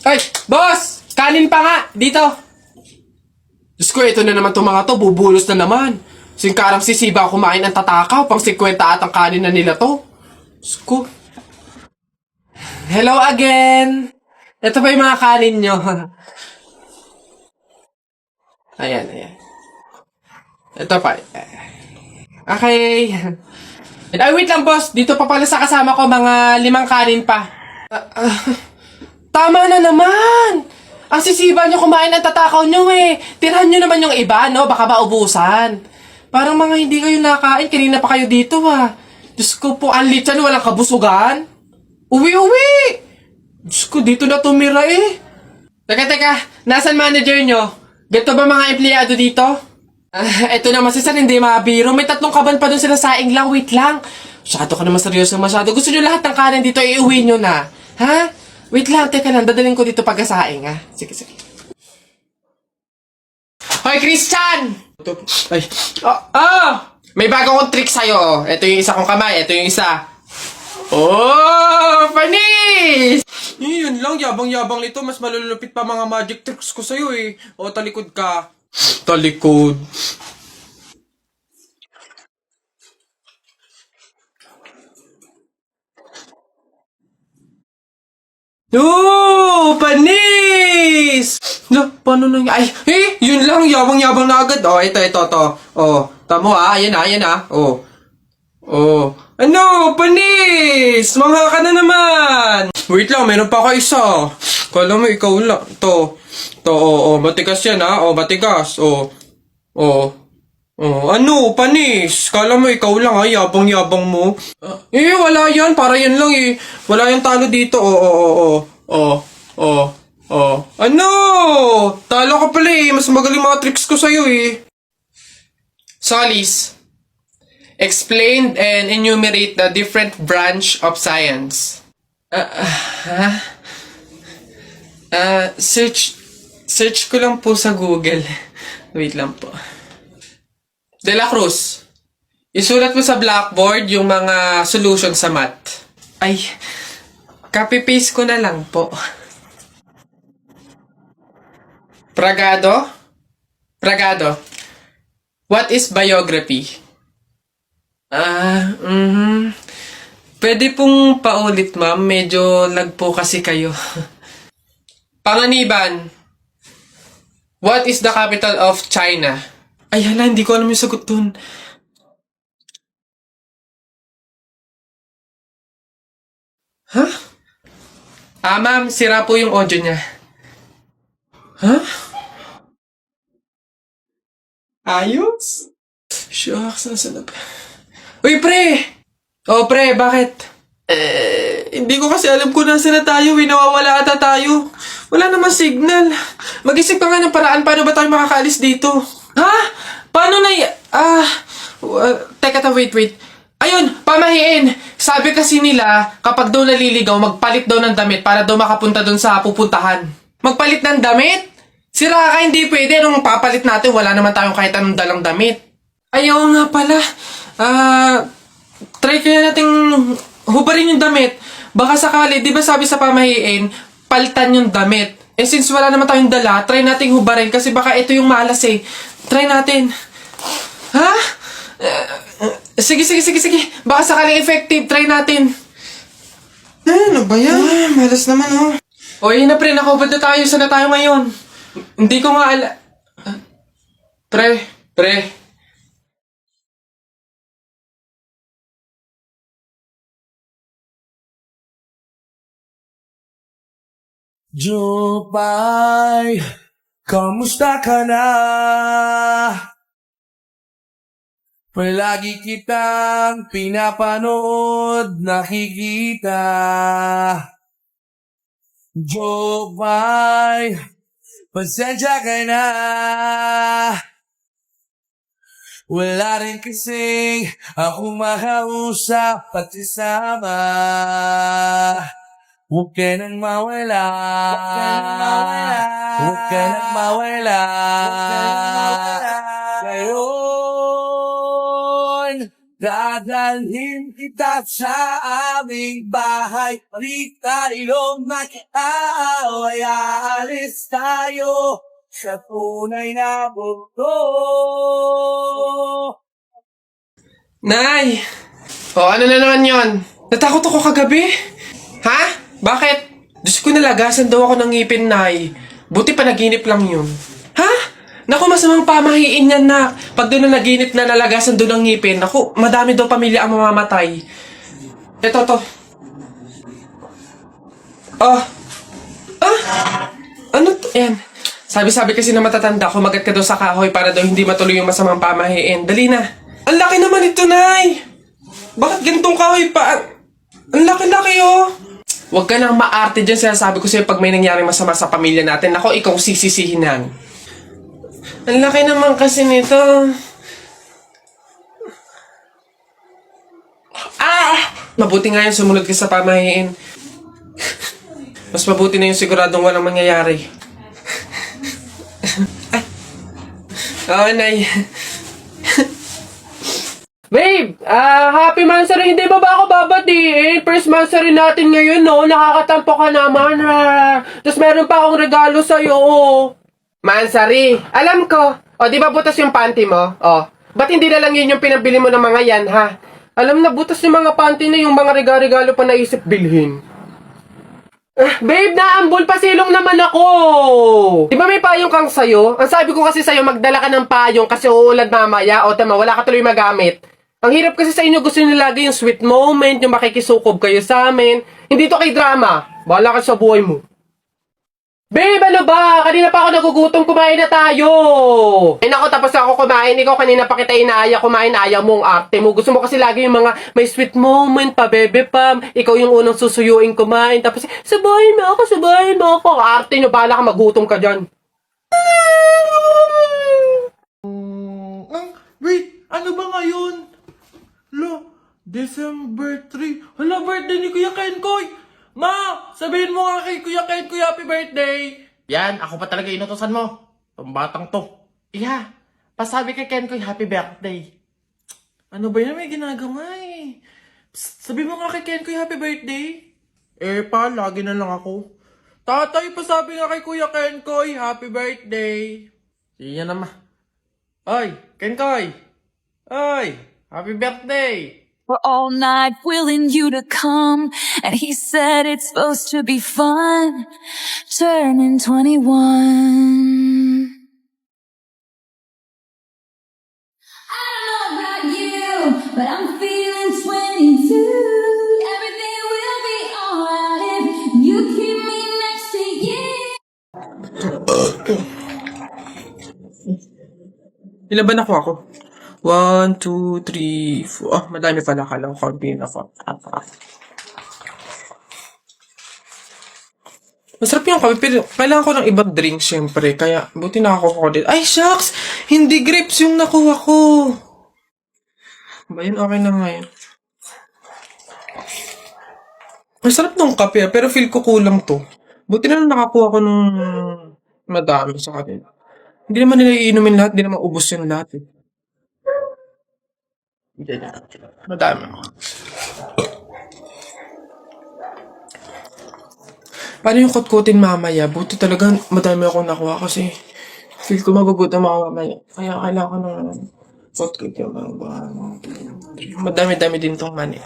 Ay, boss! Kanin pa nga! Dito! Diyos ko, ito na naman itong mga to. Bubulos na naman. Singkarang sisiba kumain ang tatakaw. Pang 50 at ang kanin na nila to. Diyos ko. Hello again! Ito pa yung mga kanin nyo. Ayan, ayan. Ito pa. Okay. Ay, wait lang, boss. Dito pa pala sa kasama ko, mga 5 kanin pa. Tama na naman! Ang sisiba nyo kumain ng tatakaw nyo eh. Tirahan nyo naman yung iba, no? Baka maubusan. Parang mga hindi kayo nakain. Kanina pa kayo dito, ha. Diyos ko po, ang litsan, walang kabusugan. Uwi-uwi! Diyos ko, dito na tumira eh. Teka, nasan manager nyo? Ganito ba mga empleyado dito? Eto naman si Sir, hindi mabiro. May 3 kaban pa dun sila saing lang. Wait lang. Masyado ka naman seryoso masyado. Gusto nyo lahat ng kanin dito, iuwi nyo na. Ha? Wait lang, teka lang. Dadalhin ko dito pagkasaing, ha? Sige. Hoy, Christian! Ay. May bago akong trick sa'yo, oh. Ito yung isa kong kamay. Ito yung isa. Oh! Panis! Yun lang, yabang-yabang nito. Mas malulupit pa mga magic tricks ko sa'yo, eh. O, talikod ka. Talikod. Oh! Panis! No, paano nang... Ay, yun lang, yabang-yabang na agad. Oh, ito. Oh, tamo ayan na. Oh. Oh. Ano? Panis! Mangha ka na naman! Wait lang, meron pa ka isa. Kala mo, ikaw lang. To, matigas yan, ha? Oh, matigas. Oh. Ano? Panis! Kala mo, ikaw lang, ha? Yabang-yabang mo. Wala yan. Para yan lang, eh. Wala yung talo dito. Ano? Talo ka pala, eh. Mas magaling mga tricks ko sa'yo, eh. Solis. Explain and enumerate the different branch of science. Search ko lang po sa Google. Wait lang po. De La Cruz, isulat mo sa blackboard yung mga solution sa math. Ay, copy-paste ko na lang po. Pragado, what is biography? Pwede pong paulit, ma'am. Medyo lag po kasi kayo. Panganiban. What is the capital of China? Ay, hala, hindi ko alam yung sagot dun. Huh? Ma'am, sira po yung audio niya. Huh? Ayos? Shucks, nasa na ba? Uy, pre! Oh, pre, bakit? Hindi ko kasi alam kung nasa na tayo. Nawawala ata tayo. Wala namang signal. Mag-isip ka nga ng paraan paano ba tayo makakaalis dito. Ha? Paano na teka, wait. Ayun, pamahiin. Sabi kasi nila, kapag daw naliligaw, magpalit daw ng damit para daw makapunta doon sa pupuntahan. Magpalit ng damit? Sira ka, hindi pwede. Anong papalit natin? Wala naman tayong kahit anong dalang damit. Ayaw nga pala. Try kaya nating hubarin yung damit. Baka sakali, di ba sabi sa pamahiin, palitan yung damit. Since wala naman tayong dala, try nating hubarin kasi baka ito yung malas eh. Try natin. Ha? Sige. Baka sakaling effective, try natin. Ano ba yan? Malas naman, oh. O yun na pre, nakahubad na tayo. Saan na tayo ngayon? Hindi ko nga Pre. Jupay, kamusta ka na? Palagi kitang pinapanood, nakikita. Jupay, pasensya ka na. Wala rin kasing ako makausap at isama. Huwag ka nang mawala. Huwag ka nang mawala. Ngayon, Dadalhin kita sa aming bahay. Di tayo mag-aaway. Aalis tayo sa tunay na mundo. Nay! Ano na naman yon? Natakot ako kagabi. Ha? Bakit? Diyos ko, nalagasan daw ako ng ngipin, Nay. Buti panaginip lang yun. Ha? Naku, masamang pamahiin yan, nak. Pag doon na naginip na nalagasan doon ng ngipin, naku, madami daw pamilya ang mamamatay. Ito, to. Ano to? Ayan. Sabi kasi na matatanda, kumagat ka daw sa kahoy para daw hindi matuloy yung masamang pamahiin. Dali na. Ang laki naman ito, Nay. Bakit ganitong kahoy pa? Ang laki-laki, oh. Huwag ka nang maarte dyan. Sinasabi ko sa'yo pag may nangyaring masama sa pamilya natin. Ako, ikaw sisisihinan. Ang laki naman kasi nito. Mabuti nga yun, sumunod ka sa pamahiin. Mas mabuti na yung siguradong walang mangyayari. Oo, Nay. Babe, happy mansary. Hindi ba ako babatiin? First mansary natin ngayon, no? Nakakatampo ka naman, ha? Tapos meron pa akong regalo sa'yo. Mansary, alam ko. O, di ba butas yung panty mo? O, ba't hindi na lang yun yung pinabili mo ng mga yan, ha? Alam na, butas yung mga panty na yung mga regalo pa naisip bilhin. Babe, naambol pa silong naman ako. Di ba may payong kang sayo? Ang sabi ko kasi sa'yo, magdala ka ng payong kasi uulad mamaya. O, tama, wala ka tuloy magamit. Ang hirap kasi sa inyo, gusto nyo lagi yung sweet moment, yung makikisukob kayo sa amin. Hindi to kay drama. Bahala ka sa buhay mo. Babe, ano ba? Kanina pa ako nagugutom, kumain na tayo. Eh naku, tapos ako kumain. Ikaw kanina pa kita inaaya kumain, ayaw mo ang arte mo. Gusto mo kasi lagi yung mga may sweet moment pa, bebe pam. Ikaw yung unang susuyuin kumain. Tapos, sabahin mo ako. Arte nyo, bahala ka, magutom ka dyan. Wait, ano ba ngayon? December 3. Hala, birthday ni Kuya Kenkoy. Ma, sabihin mo nga kay Kuya Kenkoy happy birthday. Yan, ako pa talaga inutosan mo. Itong batang to. Iya, pasabi kay Kenkoy happy birthday. Ano ba yan? May ginagawa eh. Psst, sabi mo nga kay Kenkoy happy birthday. Pa, lagi na lang ako. Tatay, pasabi nga kay Kuya Kenkoy happy birthday. Sige naman. Oy, Kenkoy. Oy, happy birthday. For all night willing you to come, and he said it's supposed to be fun, turning 21. I don't know about you, but I'm feeling 22. Everything will be alright if you keep me next to you. Ilan ba nakuha ko? 1, 2, 3, 4. Madami pala. Kala ko kaunti na 4. Masarap yung kape, pero kailangan ko ng ibang drink, syempre. Kaya, buti nakakuha ko din. Ay, shucks! Hindi grapes yung nakuha ko. Ba yun? Okay na nga yun. Masarap nung kape, pero feel ko kulang to. Buti na lang nakakuha ko nung madami sa kanila. Hindi naman nila iinumin lahat, hindi naman ubos yung lahat eh. Madami. Paano yung kutkutin mamaya? Buti talaga madami akong nakuha kasi feel ko magugutom ako mamaya. Kaya kailangan ko ng kutkut yung mga madami-dami din tong money.